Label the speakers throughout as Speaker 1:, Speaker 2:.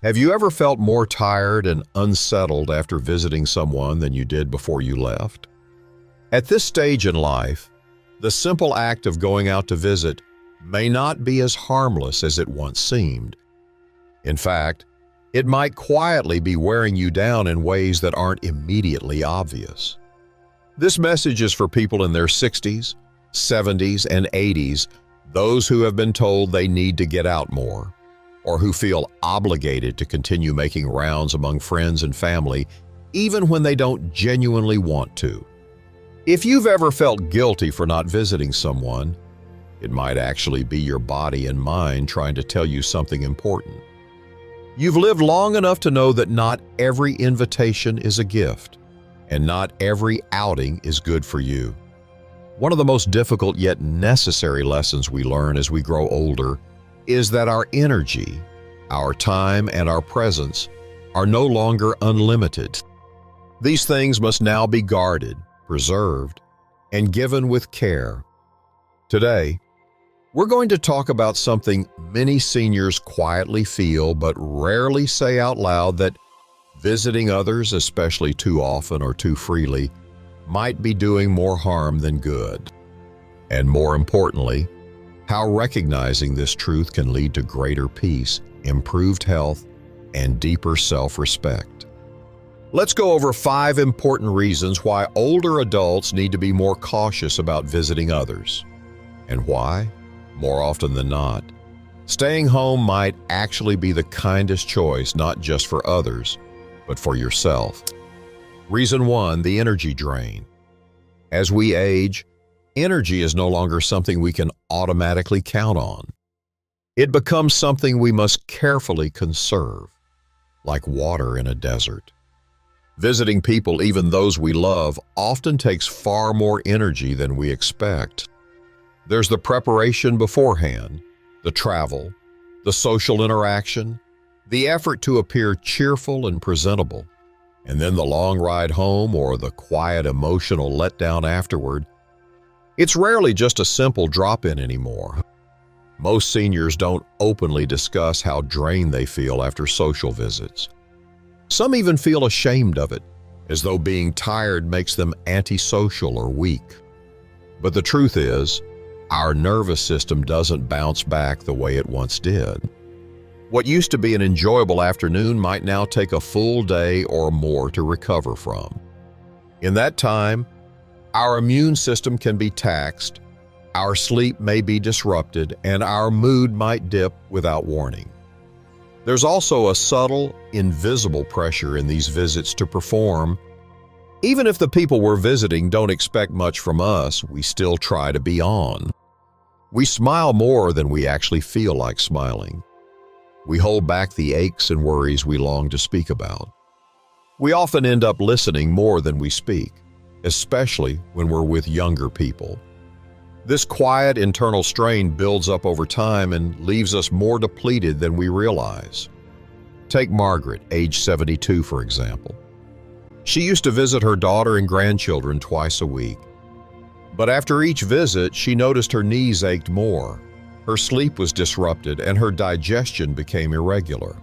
Speaker 1: Have you ever felt more tired and unsettled after visiting someone than you did before you left? At this stage in life, the simple act of going out to visit may not be as harmless as it once seemed. In fact, it might quietly be wearing you down in ways that aren't immediately obvious. This message is for people in their 60s, 70s, and 80s, those who have been told they need to get out more, or who feel obligated to continue making rounds among friends and family, even when they don't genuinely want to. If you've ever felt guilty for not visiting someone, it might actually be your body and mind trying to tell you something important. You've lived long enough to know that not every invitation is a gift, and not every outing is good for you. One of the most difficult yet necessary lessons we learn as we grow older is that our energy, our time, and our presence are no longer unlimited. These things must now be guarded, preserved, and given with care. Today, we're going to talk about something many seniors quietly feel but rarely say out loud, that visiting others, especially too often or too freely, might be doing more harm than good. And more importantly, how recognizing this truth can lead to greater peace, improved health, and deeper self-respect. Let's go over 5 important reasons why older adults need to be more cautious about visiting others. And why? More often than not, staying home might actually be the kindest choice, not just for others, but for yourself. Reason 1, the energy drain. As we age, energy is no longer something we can automatically count on. It becomes something we must carefully conserve, like water in a desert. Visiting people, even those we love, often takes far more energy than we expect. There's the preparation beforehand, the travel, the social interaction, the effort to appear cheerful and presentable, and then the long ride home or the quiet emotional letdown afterward. It's rarely just a simple drop-in anymore. Most seniors don't openly discuss how drained they feel after social visits. Some even feel ashamed of it, as though being tired makes them antisocial or weak. But the truth is, our nervous system doesn't bounce back the way it once did. What used to be an enjoyable afternoon might now take a full day or more to recover from. In that time, our immune system can be taxed, our sleep may be disrupted, and our mood might dip without warning. There's also a subtle, invisible pressure in these visits to perform. Even if the people we're visiting don't expect much from us, we still try to be on. We smile more than we actually feel like smiling. We hold back the aches and worries we long to speak about. We often end up listening more than we speak, especially when we're with younger people. This quiet internal strain builds up over time and leaves us more depleted than we realize. Take Margaret, age 72, for example. She used to visit her daughter and grandchildren twice a week. But after each visit, she noticed her knees ached more, her sleep was disrupted, and her digestion became irregular.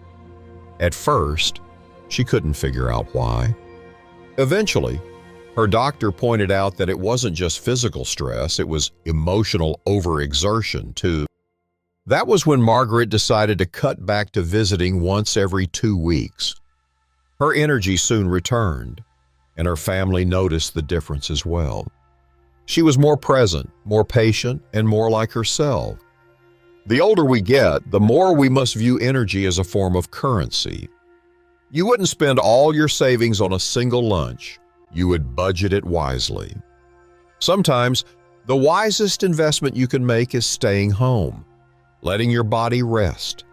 Speaker 1: At first, she couldn't figure out why. Eventually, her doctor pointed out that it wasn't just physical stress, it was emotional overexertion too. That was when Margaret decided to cut back to visiting once every 2 weeks. Her energy soon returned, and her family noticed the difference as well. She was more present, more patient, and more like herself. The older we get, the more we must view energy as a form of currency. You wouldn't spend all your savings on a single lunch. You would budget it wisely. Sometimes, the wisest investment you can make is staying home, letting your body rest,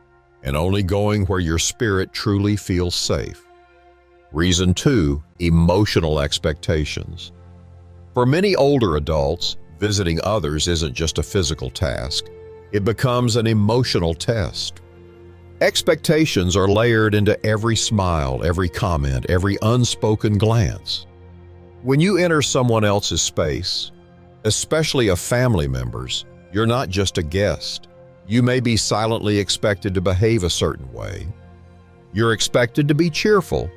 Speaker 1: and only going where your spirit truly feels safe. Reason 2, emotional expectations. For many older adults, visiting others isn't just a physical task. It becomes an emotional test. Expectations are layered into every smile, every comment, every unspoken glance. When you enter someone else's space, especially a family member's, you're not just a guest. You may be silently expected to behave a certain way. You're expected to be cheerful,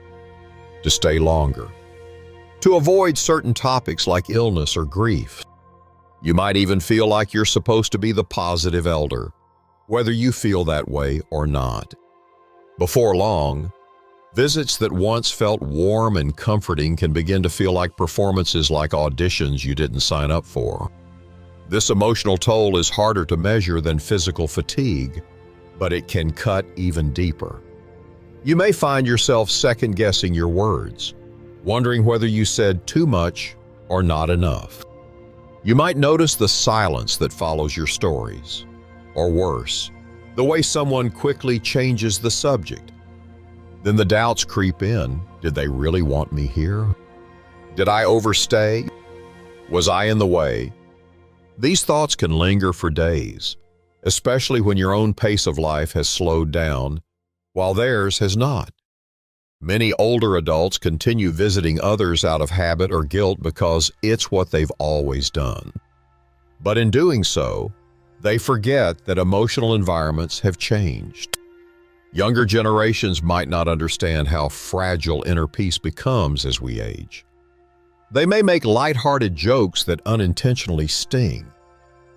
Speaker 1: to stay longer, to avoid certain topics like illness or grief. You might even feel like you're supposed to be the positive elder, whether you feel that way or not. Before long, visits that once felt warm and comforting can begin to feel like performances like auditions you didn't sign up for. This emotional toll is harder to measure than physical fatigue, but it can cut even deeper. You may find yourself second-guessing your words, wondering whether you said too much or not enough. You might notice the silence that follows your stories, or worse, the way someone quickly changes the subject. Then the doubts creep in. Did they really want me here? Did I overstay? Was I in the way? These thoughts can linger for days, especially when your own pace of life has slowed down, while theirs has not. Many older adults continue visiting others out of habit or guilt because it's what they've always done. But in doing so, they forget that emotional environments have changed. Younger generations might not understand how fragile inner peace becomes as we age. They may make lighthearted jokes that unintentionally sting,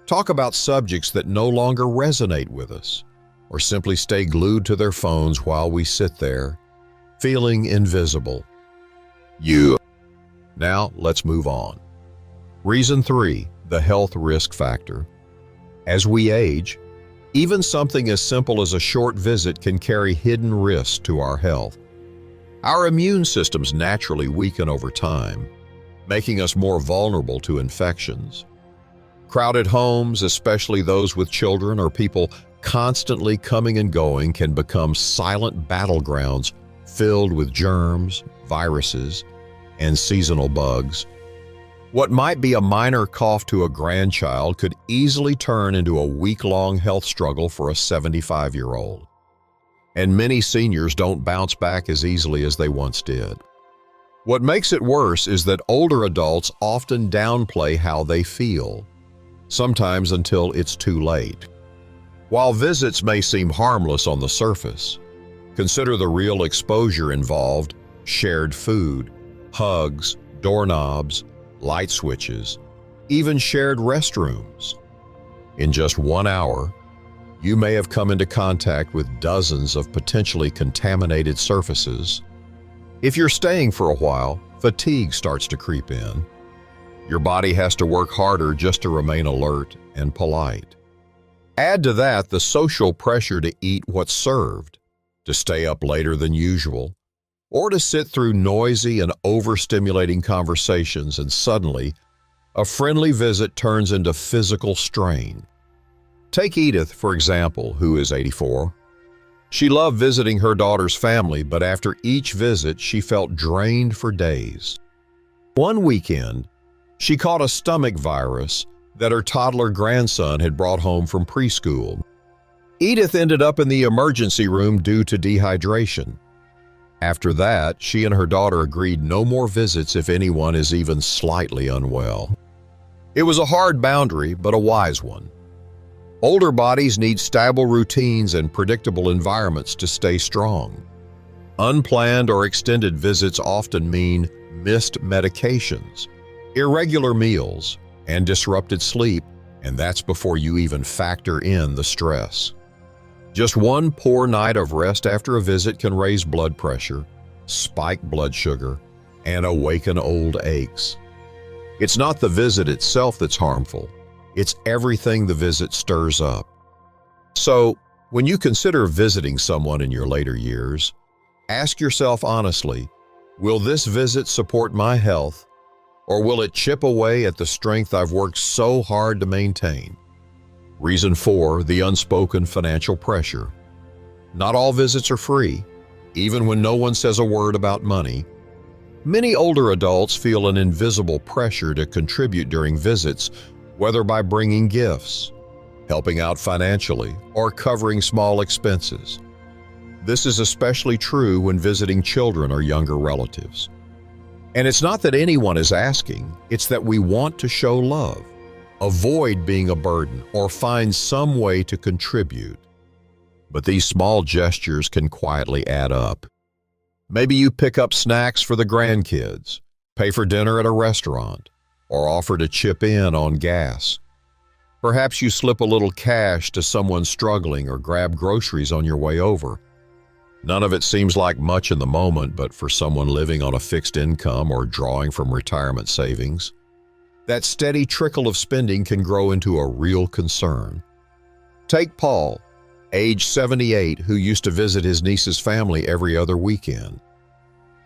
Speaker 1: talk about subjects that no longer resonate with us, or simply stay glued to their phones while we sit there, feeling invisible. Now, let's move on. Reason 3, the health risk factor. As we age, even something as simple as a short visit can carry hidden risks to our health. Our immune systems naturally weaken over time, making us more vulnerable to infections. Crowded homes, especially those with children or people constantly coming and going, can become silent battlegrounds filled with germs, viruses, and seasonal bugs. What might be a minor cough to a grandchild could easily turn into a week-long health struggle for a 75-year-old. And many seniors don't bounce back as easily as they once did. What makes it worse is that older adults often downplay how they feel, sometimes until it's too late. While visits may seem harmless on the surface, consider the real exposure involved: shared food, hugs, doorknobs, light switches, even shared restrooms. In just 1 hour, you may have come into contact with dozens of potentially contaminated surfaces. If you're staying for a while, fatigue starts to creep in. Your body has to work harder just to remain alert and polite. Add to that the social pressure to eat what's served, to stay up later than usual, or to sit through noisy and overstimulating conversations, and suddenly, a friendly visit turns into physical strain. Take Edith, for example, who is 84. She loved visiting her daughter's family, but after each visit, she felt drained for days. One weekend, she caught a stomach virus that her toddler grandson had brought home from preschool. Edith ended up in the emergency room due to dehydration. After that, she and her daughter agreed no more visits if anyone is even slightly unwell. It was a hard boundary, but a wise one. Older bodies need stable routines and predictable environments to stay strong. Unplanned or extended visits often mean missed medications, irregular meals, and disrupted sleep, and that's before you even factor in the stress. Just one poor night of rest after a visit can raise blood pressure, spike blood sugar, and awaken old aches. It's not the visit itself that's harmful. It's everything the visit stirs up. So, when you consider visiting someone in your later years, ask yourself honestly, will this visit support my health, or will it chip away at the strength I've worked so hard to maintain? Reason 4, the unspoken financial pressure. Not all visits are free, even when no one says a word about money. Many older adults feel an invisible pressure to contribute during visits, whether by bringing gifts, helping out financially, or covering small expenses. This is especially true when visiting children or younger relatives. And it's not that anyone is asking, it's that we want to show love, avoid being a burden, or find some way to contribute. But these small gestures can quietly add up. Maybe you pick up snacks for the grandkids, pay for dinner at a restaurant, or offer to chip in on gas. Perhaps you slip a little cash to someone struggling or grab groceries on your way over. None of it seems like much in the moment, but for someone living on a fixed income or drawing from retirement savings, that steady trickle of spending can grow into a real concern. Take Paul, age 78, who used to visit his niece's family every other weekend.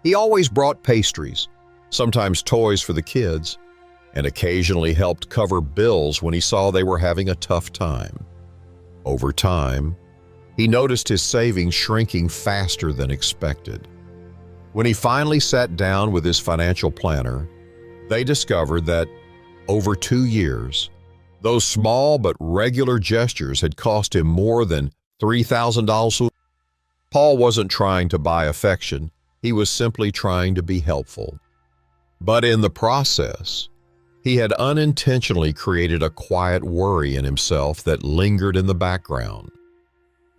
Speaker 1: He always brought pastries, sometimes toys for the kids, and occasionally helped cover bills when he saw they were having a tough time. Over time, he noticed his savings shrinking faster than expected. When he finally sat down with his financial planner, they discovered that over 2 years, those small but regular gestures had cost him more than $3,000. Paul wasn't trying to buy affection, he was simply trying to be helpful. But in the process, he had unintentionally created a quiet worry in himself that lingered in the background.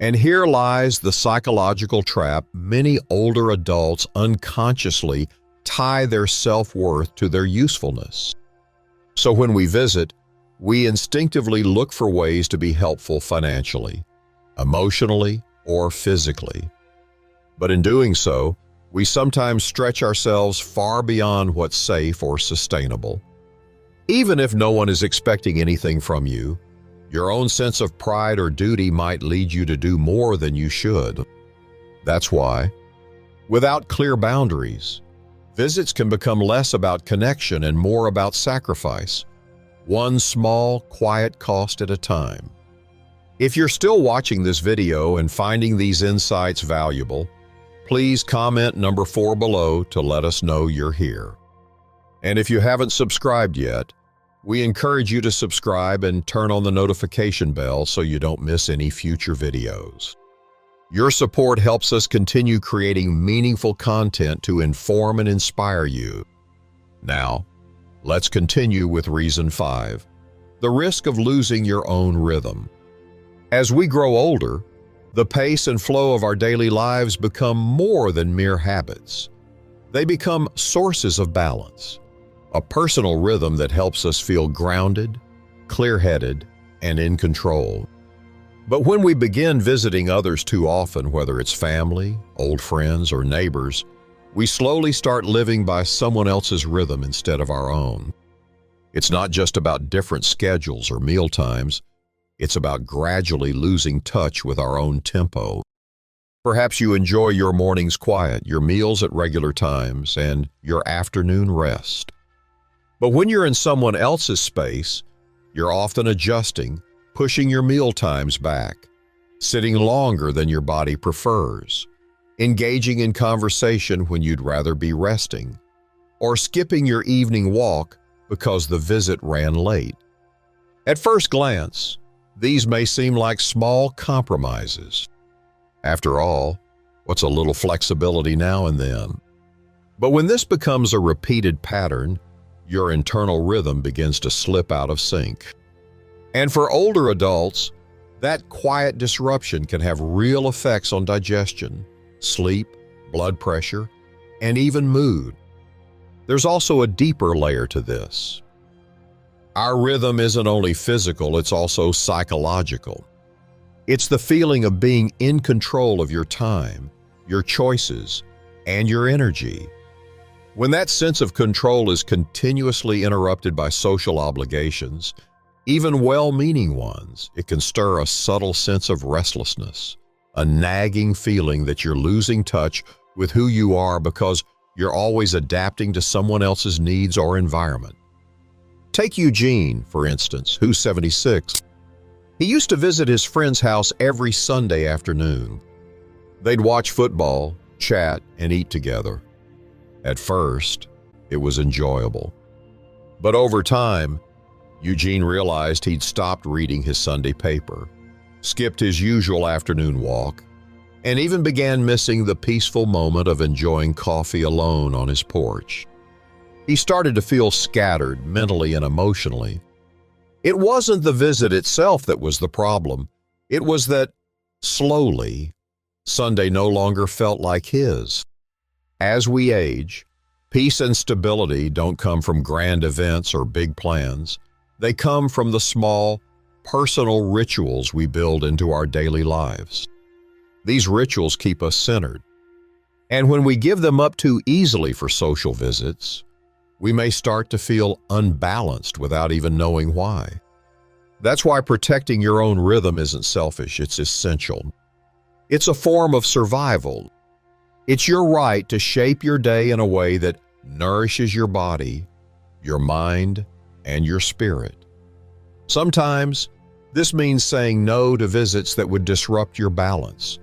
Speaker 1: And here lies the psychological trap many older adults unconsciously tie their self-worth to their usefulness. So when we visit, we instinctively look for ways to be helpful financially, emotionally, or physically. But in doing so, we sometimes stretch ourselves far beyond what's safe or sustainable. Even if no one is expecting anything from you, your own sense of pride or duty might lead you to do more than you should. That's why, without clear boundaries, visits can become less about connection and more about sacrifice, one small, quiet cost at a time. If you're still watching this video and finding these insights valuable, please comment number 4 below to let us know you're here. And if you haven't subscribed yet, we encourage you to subscribe and turn on the notification bell so you don't miss any future videos. Your support helps us continue creating meaningful content to inform and inspire you. Now, let's continue with reason 5, the risk of losing your own rhythm. As we grow older, the pace and flow of our daily lives become more than mere habits. They become sources of balance, a personal rhythm that helps us feel grounded, clear-headed, and in control. But when we begin visiting others too often, whether it's family, old friends, or neighbors, we slowly start living by someone else's rhythm instead of our own. It's not just about different schedules or meal times, it's about gradually losing touch with our own tempo. Perhaps you enjoy your mornings quiet, your meals at regular times, and your afternoon rest. But when you're in someone else's space, you're often adjusting, pushing your meal times back, sitting longer than your body prefers, engaging in conversation when you'd rather be resting, or skipping your evening walk because the visit ran late. At first glance, these may seem like small compromises. After all, what's a little flexibility now and then? But when this becomes a repeated pattern, your internal rhythm begins to slip out of sync. And for older adults, that quiet disruption can have real effects on digestion, sleep, blood pressure, and even mood. There's also a deeper layer to this. Our rhythm isn't only physical, it's also psychological. It's the feeling of being in control of your time, your choices, and your energy. When that sense of control is continuously interrupted by social obligations, even well-meaning ones, it can stir a subtle sense of restlessness, a nagging feeling that you're losing touch with who you are because you're always adapting to someone else's needs or environment. Take Eugene, for instance, who's 76. He used to visit his friend's house every Sunday afternoon. They'd watch football, chat, and eat together. At first, it was enjoyable. But over time, Eugene realized he'd stopped reading his Sunday paper, skipped his usual afternoon walk, and even began missing the peaceful moment of enjoying coffee alone on his porch. He started to feel scattered mentally and emotionally. It wasn't the visit itself that was the problem. It was that Slowly, Sunday no longer felt like his. As we age, peace and stability don't come from grand events or big plans. They come from the small, personal rituals we build into our daily lives. These rituals keep us centered. And when we give them up too easily for social visits, we may start to feel unbalanced without even knowing why. That's why protecting your own rhythm isn't selfish, it's essential. It's a form of survival. It's your right to shape your day in a way that nourishes your body, your mind, and your spirit. Sometimes, this means saying no to visits that would disrupt your balance.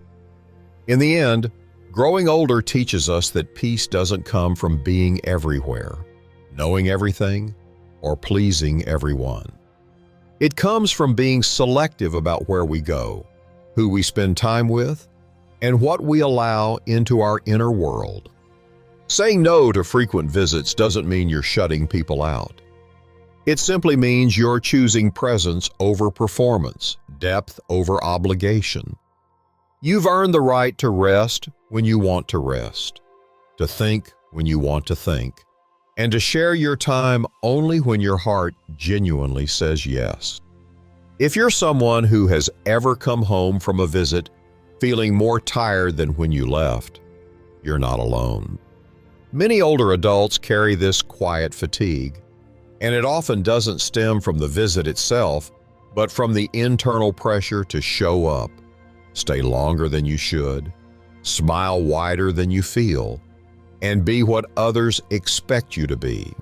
Speaker 1: In the end, growing older teaches us that peace doesn't come from being everywhere, knowing everything, or pleasing everyone. It comes from being selective about where we go, who we spend time with, and what we allow into our inner world. Saying no to frequent visits doesn't mean you're shutting people out. It simply means you're choosing presence over performance, depth over obligation. You've earned the right to rest when you want to rest, to think when you want to think, and to share your time only when your heart genuinely says yes. If you're someone who has ever come home from a visit feeling more tired than when you left, you're not alone. Many older adults carry this quiet fatigue, and it often doesn't stem from the visit itself, but from the internal pressure to show up, stay longer than you should, smile wider than you feel, and be what others expect you to be.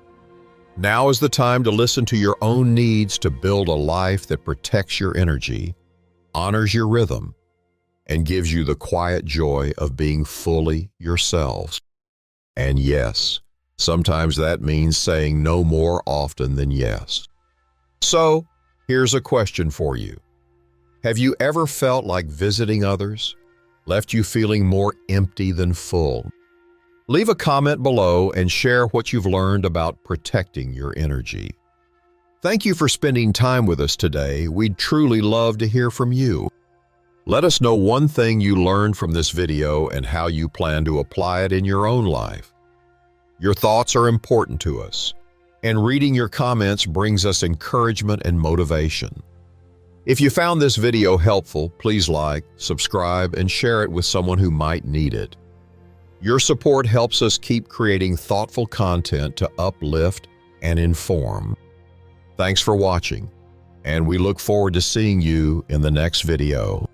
Speaker 1: Now is the time to listen to your own needs to build a life that protects your energy, honors your rhythm, and gives you the quiet joy of being fully yourselves. And yes, sometimes that means saying no more often than yes. So, here's a question for you. Have you ever felt like visiting others left you feeling more empty than full? Leave a comment below and share what you've learned about protecting your energy. Thank you for spending time with us today. We'd truly love to hear from you. Let us know one thing you learned from this video and how you plan to apply it in your own life. Your thoughts are important to us, and reading your comments brings us encouragement and motivation. If you found this video helpful, please like, subscribe, and share it with someone who might need it. Your support helps us keep creating thoughtful content to uplift and inform. Thanks for watching, and we look forward to seeing you in the next video.